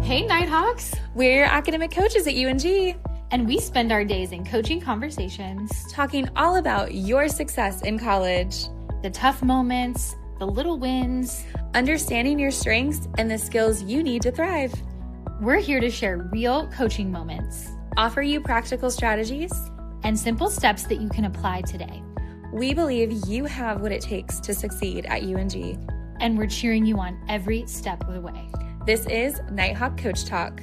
Hey, Nighthawks! We're academic coaches at UNG, and we spend our days in coaching conversations, talking all about your success in college, the tough moments, the little wins, understanding your strengths and the skills you need to thrive. We're here to share real coaching moments, offer you practical strategies, and simple steps that you can apply today. We believe you have what it takes to succeed at UNG, and we're cheering you on every step of the way. This is Nighthawk Coach Talk.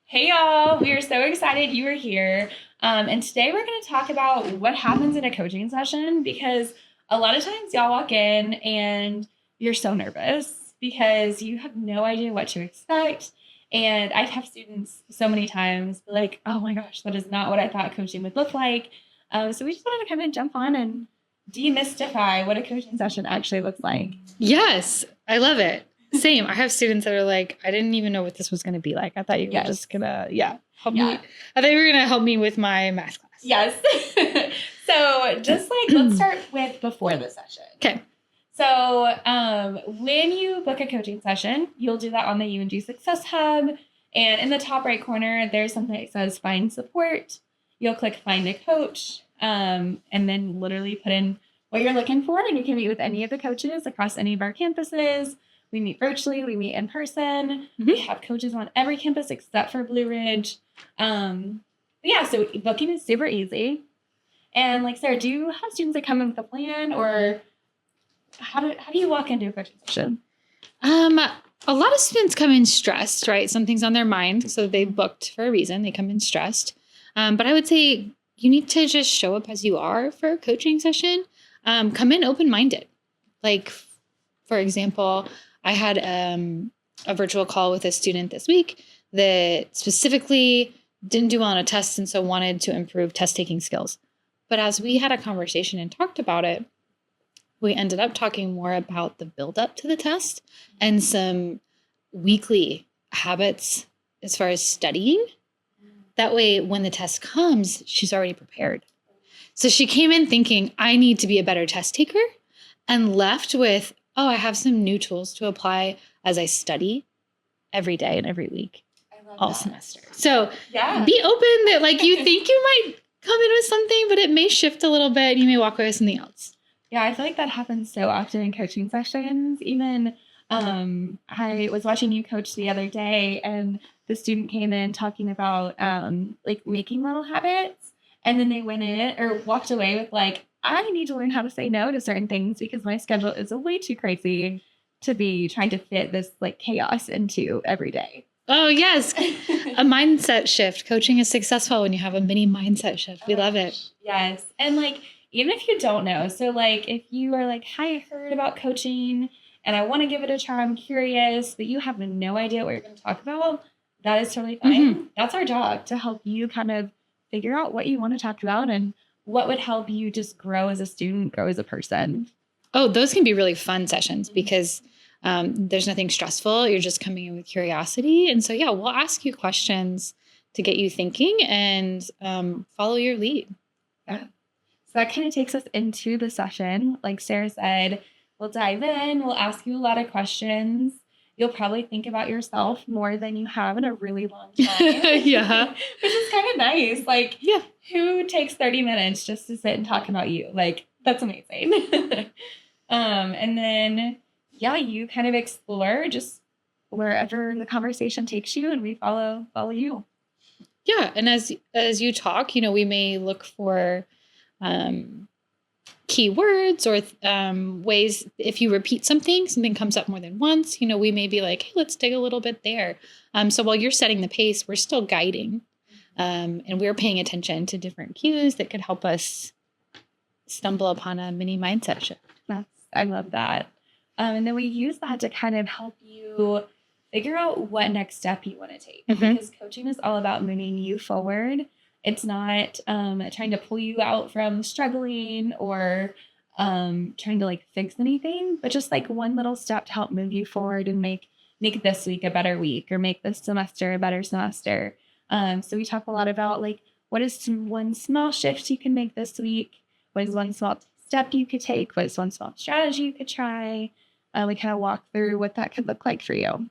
Hey y'all, we are so excited you are here. And today we're going to talk about what happens in a coaching session, because a lot of times y'all walk in and you're so nervous because you have no idea what to expect. And I've had students so many times be like, oh my gosh, that is not what I thought coaching would look like. So we just wanted to kind of jump on and demystify what a coaching session actually looks like. Yes, I love it. Same. I have students that are like, I didn't even know what this was going to be like. I thought you were just going to, help me. I thought you were going to help me with my math class. Yes. So just let's start with before the session. Okay. So when you book a coaching session, you'll do that on the UNG Success Hub. And in the top right corner, there's something that says Find Support. You'll click Find a Coach, and then literally put in what you're looking for. And you can meet with any of the coaches across any of our campuses. We meet virtually. We meet in person. Mm-hmm. We have coaches on every campus except for Blue Ridge. So booking is super easy. And Sarah, do you have students that come in with a plan, or how do you walk into a coaching session? A lot of students come in stressed, right? Something's on their mind, so they booked for a reason. They come in stressed. But I would say you need to just show up as you are for a coaching session. Come in open-minded. For example, I had a virtual call with a student this week that specifically didn't do well on a test and so wanted to improve test-taking skills. But as we had a conversation and talked about it, we ended up talking more about the build-up to the test and some weekly habits as far as studying. That way, when the test comes, she's already prepared. So she came in thinking, I need to be a better test taker, and left with, I have some new tools to apply as I study every day and every week, all semester. So be open that you think you might come in with something, but it may shift a little bit. And you may walk away with something else. Yeah, I feel like that happens so often in coaching sessions. Even I was watching you coach the other day, and the student came in talking about making little habits, and then they went in or walked away with I need to learn how to say no to certain things because my schedule is way too crazy to be trying to fit this chaos into every day. Oh, yes. A mindset shift. Coaching is successful when you have a mini mindset shift. We love it. Yes. And even if you don't know, so if you are hi, I heard about coaching and I want to give it a try, I'm curious, but you have no idea what you're going to talk about, that is totally fine. Mm-hmm. That's our job, to help you kind of figure out what you want to talk about and what would help you just grow as a student, grow as a person. Oh, those can be really fun sessions because there's nothing stressful. You're just coming in with curiosity. And so, we'll ask you questions to get you thinking and follow your lead. Yeah. So that kind of takes us into the session. Like Sarah said, we'll dive in. We'll ask you a lot of questions. You'll probably think about yourself more than you have in a really long time. Yeah. Which is kind of nice. Who takes 30 minutes just to sit and talk about you? That's amazing. And then, you kind of explore just wherever the conversation takes you, and we follow you. Yeah. And as you talk, we may look for keywords or ways. If you repeat something comes up more than once, we may be hey, let's dig a little bit there. So while you're setting the pace, we're still guiding, and we're paying attention to different cues that could help us stumble upon a mini mindset shift. I love that. And then we use that to kind of help you figure out what next step you want to take, because coaching is all about moving you forward. It's not trying to pull you out from struggling or trying to fix anything, but just one little step to help move you forward and make this week a better week, or make this semester a better semester. So we talk a lot about what is one small shift you can make this week? What is one small step you could take? What is one small strategy you could try? like kind of walk through what that could look like for you.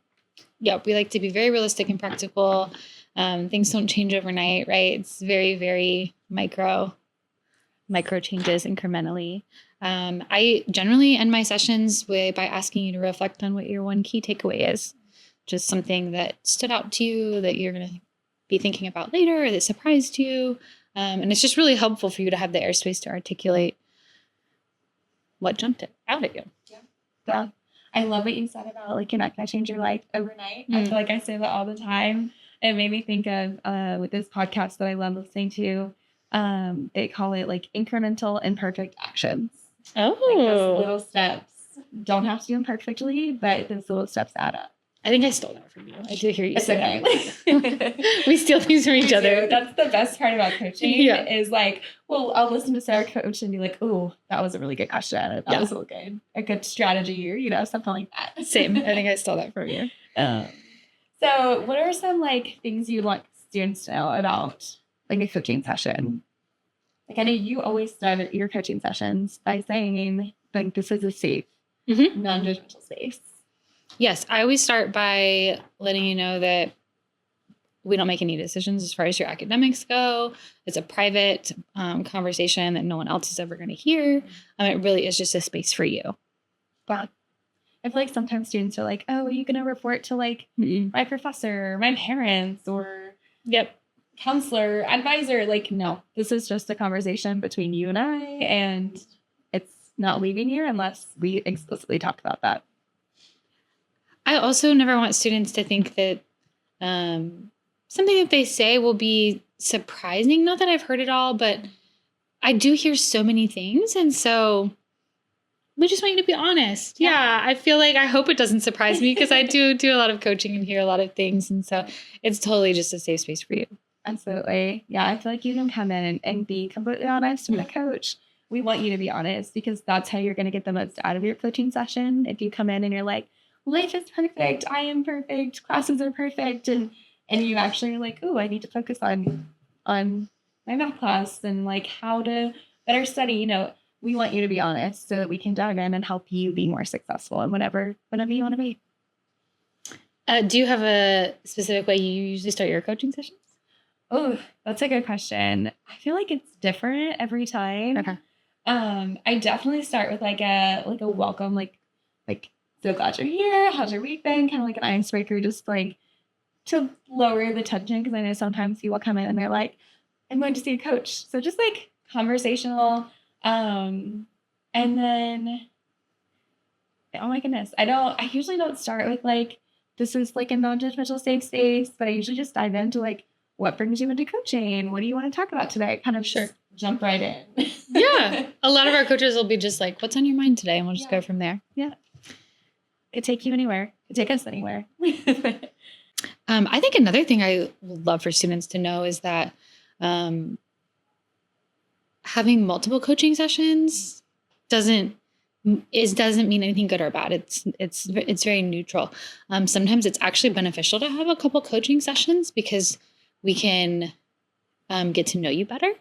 Yeah, we like to be very realistic and practical. Things don't change overnight, right? It's very, very micro changes incrementally. I generally end my sessions by asking you to reflect on what your one key takeaway is. Just something that stood out to you that you're going to be thinking about later or that surprised you. And it's just really helpful for you to have the airspace to articulate what jumped out at you. Yeah. I love what you said about like you're not going to change your life overnight. I feel like I say that all the time. It made me think of with this podcast that I love listening to. They call it like incremental imperfect actions. Oh, like those little steps don't have to do them perfectly, but those little steps add up. I think I stole that from you. I did hear you say that. We steal things from each other. That's the best part about coaching is like, well, I'll listen to Sarah coach and be like, oh, that was a really good question. That was a good strategy or, you know, something like that. Same. I think I stole that from you. So what are some like things you want students to know about like a coaching session? Like I know you always start your coaching sessions by saying like this is a safe, non-judgmental space. Yes, I always start by letting you know that we don't make any decisions as far as your academics go. It's a private conversation that no one else is ever going to hear. It really is just a space for you. Wow. I feel like sometimes students are like, oh, are you going to report to like my professor, my parents, or counselor, advisor? Like, no, this is just a conversation between you and I, and it's not leaving here unless we explicitly talk about that. I also never want students to think that something that they say will be surprising. Not that I've heard it all, but I do hear so many things. And so we just want you to be honest. Yeah. I feel like I hope it doesn't surprise me because I do a lot of coaching and hear a lot of things. And so it's totally just a safe space for you. Absolutely. Yeah. I feel like you can come in and be completely honest with the coach. We want you to be honest because that's how you're going to get the most out of your coaching session. If you come in and you're like, life is perfect, I am perfect, classes are perfect, and you actually are like, oh, I need to focus on my math class and like how to better study. You know, we want you to be honest so that we can dive in and help you be more successful in whatever you want to be. Do you have a specific way you usually start your coaching sessions? Oh, that's a good question. I feel like it's different every time. Okay. I definitely start with like a welcome, like so glad you're here. How's your week been? Kind of like an icebreaker, just like to lower the tension. Because I know sometimes people come in and they're like, I'm going to see a coach. So just like conversational. And then, oh my goodness, I usually don't start with like, this is like a non-judgmental safe space, but I usually just dive into like, what brings you into coaching? What do you want to talk about today? Kind of jump right in. Yeah. A lot of our coaches will be just like, what's on your mind today? And we'll just go from there. Yeah. It take you anywhere. It take us anywhere. I think another thing I would love for students to know is that having multiple coaching sessions doesn't mean anything good or bad. It's very neutral. Sometimes it's actually beneficial to have a couple coaching sessions because we can get to know you better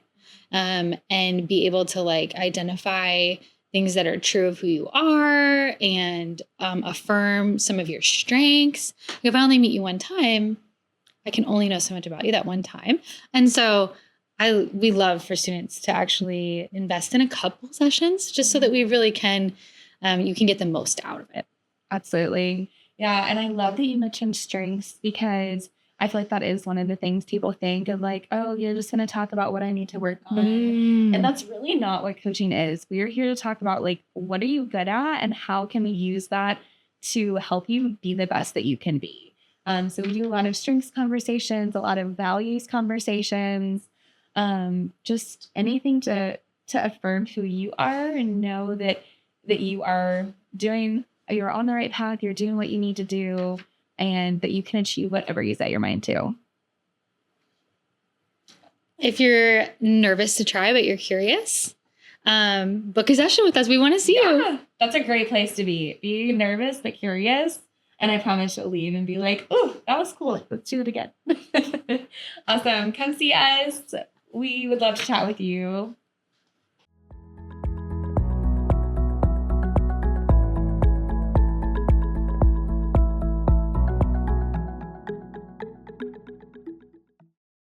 and be able to like identify things that are true of who you are and affirm some of your strengths. If I only meet you one time, I can only know so much about you that one time. And so we love for students to actually invest in a couple sessions just so that we really can, you can get the most out of it. Absolutely. Yeah. And I love that you mentioned strengths because I feel like that is one of the things people think of like, oh, you're just going to talk about what I need to work on. And that's really not what coaching is. We are here to talk about like, what are you good at and how can we use that to help you be the best that you can be? So we do a lot of strengths conversations, a lot of values conversations, just anything to affirm who you are and know that you are you're on the right path, you're doing what you need to do, and that you can achieve whatever you set your mind to. If you're nervous to try, but you're curious, book a session with us. We want to see you. That's a great place to be. Be nervous, but curious. And I promise you'll leave and be like, oh, that was cool. Let's do it again. Awesome. Come see us. We would love to chat with you.